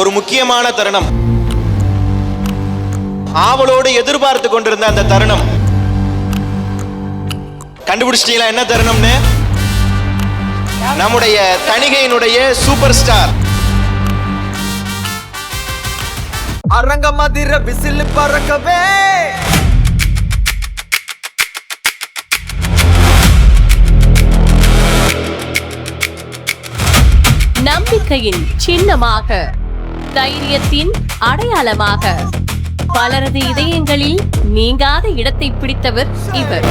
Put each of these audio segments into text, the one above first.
ஒரு முக்கியமான தருணம், ஆவலோடு எதிர்பார்த்து கொண்டிருந்த அந்த தருணம். கண்டுபிடிச்சிட்டீங்களா என்ன தருணம்னு? நம்முடைய தணிகையினுடைய சூப்பர் ஸ்டார் அரங்க மதிர விசில் பறக்கவே நம்பிக்கையின் சின்னமாக, தைரியத்தின் அடையாளமாக, பலரது இதயங்களில் நீங்காத இடத்தை பிடித்தவர் இவர்.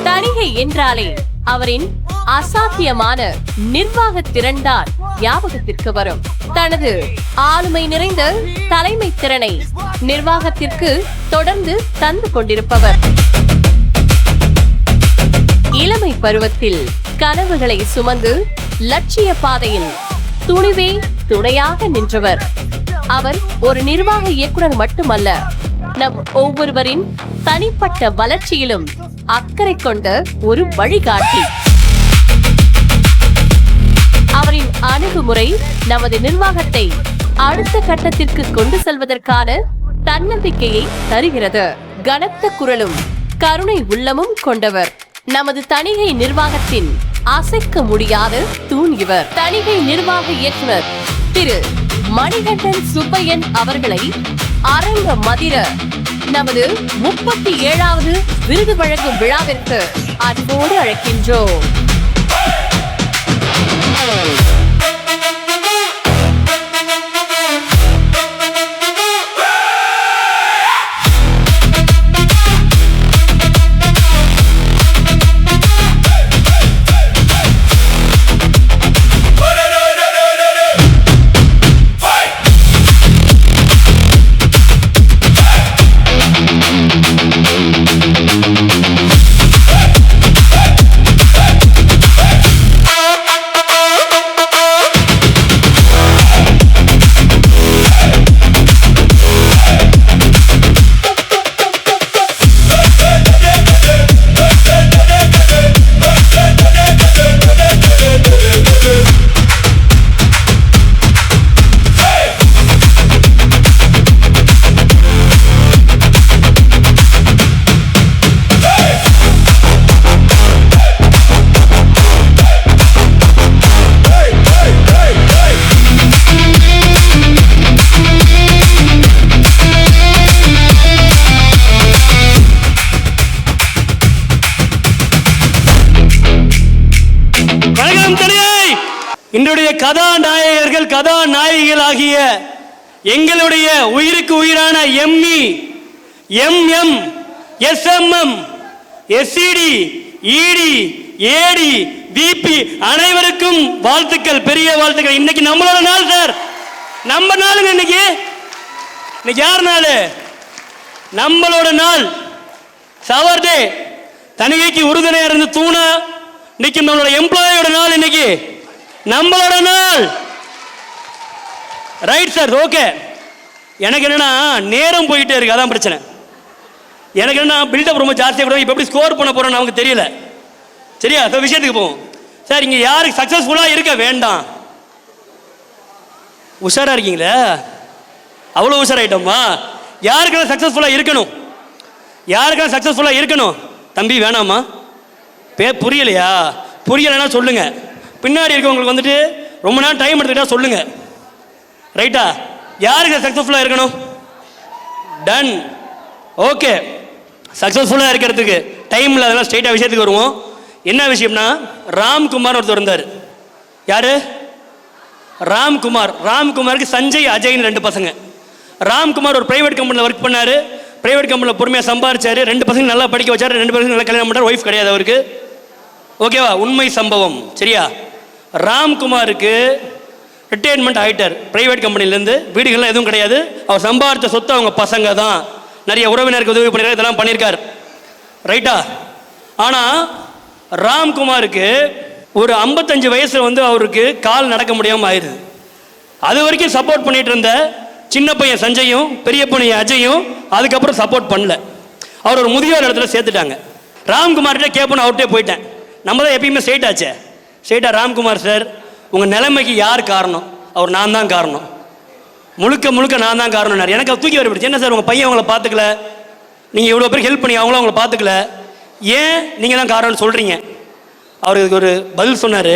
தணிகை என்றாலே அவரின் அசாத்தியமான நிர்வாக திறன்தான் ஞாபகத்திற்கு வரும். தனது ஆளுமை நிறைந்த தலைமை திறனை நிர்வாகத்திற்கு தொடர்ந்து தந்து கொண்டிருப்பவர். இளமை பருவத்தில் கனவுகளை சுமந்து லட்சிய பாதையில் துணிவே துணையாக நின்றவர். அவர் ஒரு நிர்வாக இயக்குனர் மட்டுமல்ல, நம் ஒவ்வொருவரின் தனிப்பட்ட வளர்ச்சியிலும் அக்கறை கொண்ட ஒரு வழிகாட்டி. அவரின் அணுகுமுறை நமது நிர்வாகத்தை அடுத்த கட்டத்திற்கு கொண்டு செல்வதற்கான தன்னம்பிக்கையை தருகிறது. கனத்த குரலும் கருணை உள்ளமும் கொண்டவர். நமது தணிகை நிர்வாகத்தின் அசைக்க முடியாத தூண் இவர். தணிகை நிர்வாக இயக்குனர் திரு மணிகண்டன் சுப்பையன் அவர்களை அரங்க மதிர நமது 37வது விருது வழங்கும் விழாவிற்கு அன்போடு அழைக்கின்றோம். இன்றைய கதாநாயகர்கள் கதாநாயகிகள் ஆகிய எங்களுடைய உயிருக்கு உயிரான எம்இ, எம்எம், எஸ்எம்எம், எஸ்சிடி, இடி, ஏடி, விபி அனைவருக்கும் வாழ்த்துக்கள், பெரிய வாழ்த்துக்கள். இன்னைக்கு நம்மளோட நாள் சார், நம்ம நாளுங்க. இன்னைக்கு யார் நாள்? நம்மளோட நாள், சவர் டே. தணிகைக்கு உறுதுணையா இருந்து தூணா இன்னைக்கு நம்மளோட எம்ப்ளாயோட நாள், இன்னைக்கு நம்மளோட நாள். Right sir, okay. எனக்கு என்னன்னா நேரம் போயிட்டே இருக்கு, அதான் பிரச்சனை. எனக்கு என்ன பில்டப் ரொம்ப ஜாஸ்தியாக கூட இப்போ எப்படி ஸ்கோர் பண்ண போறோம்னு நமக்கு தெரியல. சரியா? இப்போ விஷயத்துக்கு போவோம் சார். இங்கே யாருக்கு சக்ஸஸ்ஃபுல்லாக இருக்க வேண்டாம்? உஷாராக இருக்கீங்களா? அவ்வளோ உஷாராயிட்டோமா? யாருக்கெல்லாம் சக்ஸஸ்ஃபுல்லாக இருக்கணும்? யாருக்கெல்லாம் சக்ஸஸ்ஃபுல்லாக இருக்கணும்? தம்பி வேணாமா? புரியலையா? புரியலைன்னா சொல்லுங்க. பின்னாடி இருக்கவங்களுக்கு வந்துட்டு ரொம்ப நேரம் டைம் எடுத்துக்கிட்டா சொல்லுங்க. ரைட்டா? யாருக்கு சக்ஸஸ்ஃபுல்லாக இருக்கணும்? டன். ஓகே. சக்ஸஸ்ஃபுல்லாக இருக்கிறதுக்கு டைமில் அதெல்லாம் ஸ்ட்ரெயிட்டாக விஷயத்துக்கு வருவோம். என்ன விஷயம்னா, ராம்குமார் ஒருத்தர் இருந்தார். யாரு? ராம்குமார். ராம்குமாருக்கு சஞ்சய், அஜய்னு 2 பசங்க. ராம்குமார் ஒரு பிரைவேட் கம்பெனியில் ஒர்க் பண்ணார். பிரைவேட் கம்பெனியில் பொறுமையாக சம்பாதிச்சார். 2 பசங்க நல்லா படிக்க வச்சார். 2 பசங்க நல்லா கல்யாணம் பண்ணார். ஒய்ஃப் கிடையாது அவருக்கு. ஓகேவா? உண்மை சம்பவம். சரியா? ராம்குமாருக்கு ரிட்டையர்மெண்ட் ஆகிட்டார் பிரைவேட் கம்பெனிலேருந்து. வீடுகள்லாம் எதுவும் கிடையாது. அவர் சம்பாதித்த சொத்து அவங்க பசங்க தான். நிறைய உறவினருக்கு உதவி பண்ணியிருக்காரு, இதெல்லாம் பண்ணியிருக்கார். ரைட்டா? ஆனால் ராம்குமாருக்கு ஒரு 55 வயசில் வந்து அவருக்கு கால் நடக்க முடியாமல் ஆயிடுது. அது வரைக்கும் சப்போர்ட் பண்ணிட்டு இருந்த சின்ன பையன் சஞ்சயும் பெரிய பையன் அஜயும் அதுக்கப்புறம் சப்போர்ட் பண்ணல. அவர் ஒரு முதியோர் இடத்துல சேர்த்துட்டாங்க. ராம்குமார்கிட்ட கேட்போன்னு அவர்கிட்டே போயிட்டேன். நம்ம தான் எப்பயுமே ஸ்ட்ரெயிட் ஆச்சே. ஸ்ட்ரெயிட்டாக ராம்குமார் சார், உங்கள் நிலைமைக்கு யார் காரணம்? அவர் நான் தான் காரணம், முழுக்க முழுக்க நான் தான் காரணம். எனக்கு அவர் தூக்கி வரப்படுச்சு. என்ன சார் உங்கள் பையன் அவங்கள பார்த்துக்கல, நீங்கள் இவ்வளோ பேர் ஹெல்ப் பண்ணி அவங்கள பார்த்துக்கல, ஏன் நீங்கள் தான் காரணம்னு சொல்கிறீங்க? அவருக்கு ஒரு பதில் சொன்னார்,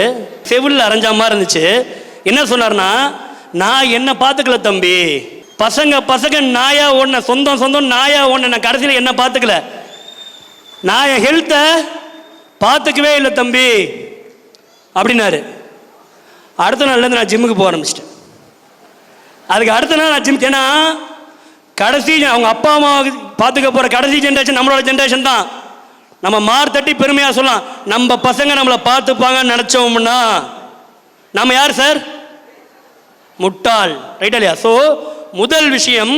செவிலில் அரைஞ்சா மாதிரி இருந்துச்சு. என்ன சொன்னார்னா, நான் என்ன பார்த்துக்கல தம்பி, பசங்க நாயா ஓடின, சொந்தம் நாயா ஓடின, நான் கடைசியில் என்ன பார்த்துக்கல, நான் என் ஹெல்த்தை பார்த்துக்கவே இல்லை தம்பி அப்படின்னாரு. அடுத்த நாள்லேருந்து நான் ஜிம்முக்கு போக ஆரம்பிச்சிட்டேன். அதுக்கு அடுத்த நாள் நான் ஜிம், ஏன்னா கடைசி அவங்க அப்பா அம்மா பார்த்துக்க போகிற கடைசி ஜென்ரேஷன் நம்மளோட ஜென்ரேஷன் தான். நம்ம மார் தட்டி பெருமையாக சொல்லலாம், நம்ம பசங்க நம்மளை பார்த்துப்பாங்கன்னு நினச்சோம்னா நம்ம யார் சார்? முட்டாள். ரைட்டா இல்லையா? ஸோ முதல் விஷயம்,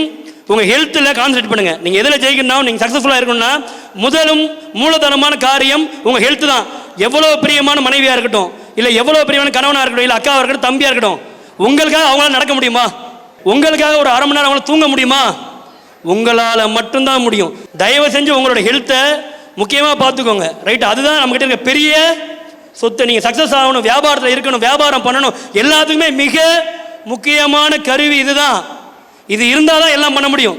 உங்கள் ஹெல்த்தில் கான்சன்ட்ரேட் பண்ணுங்கள். நீங்கள் எதில் ஜெயிக்கணும், நீங்கள் சக்ஸஸ்ஃபுல்லாக இருக்கணும்னா முதலும் மூலதனமான காரியம் உங்கள் ஹெல்த்து தான். எவ்வளோ பிரியமான மனைவியாக இருக்கட்டும், இல்லை எவ்வளோ பிரியமான கணவனாக இருக்கட்டும், இல்லை அக்காவாக இருக்கட்டும், தம்பியாக இருக்கட்டும், உங்களுக்காக அவங்களால நடக்க முடியுமா? உங்களுக்காக ஒரு அரை மணி நேரம் அவங்கள தூங்க முடியுமா? உங்களால் மட்டும்தான் முடியும். தயவு செஞ்சு உங்களோட ஹெல்த்தை முக்கியமாக பார்த்துக்கோங்க. ரைட், அதுதான் நம்மகிட்ட இருக்க பெரிய சொத்து. நீங்கள் சக்ஸஸ் ஆகணும், வியாபாரத்தில் இருக்கணும், வியாபாரம் பண்ணணும், எல்லாத்துக்குமே மிக முக்கியமான கருவி இதுதான். இது இருந்தால் தான் எல்லாம் பண்ண முடியும்.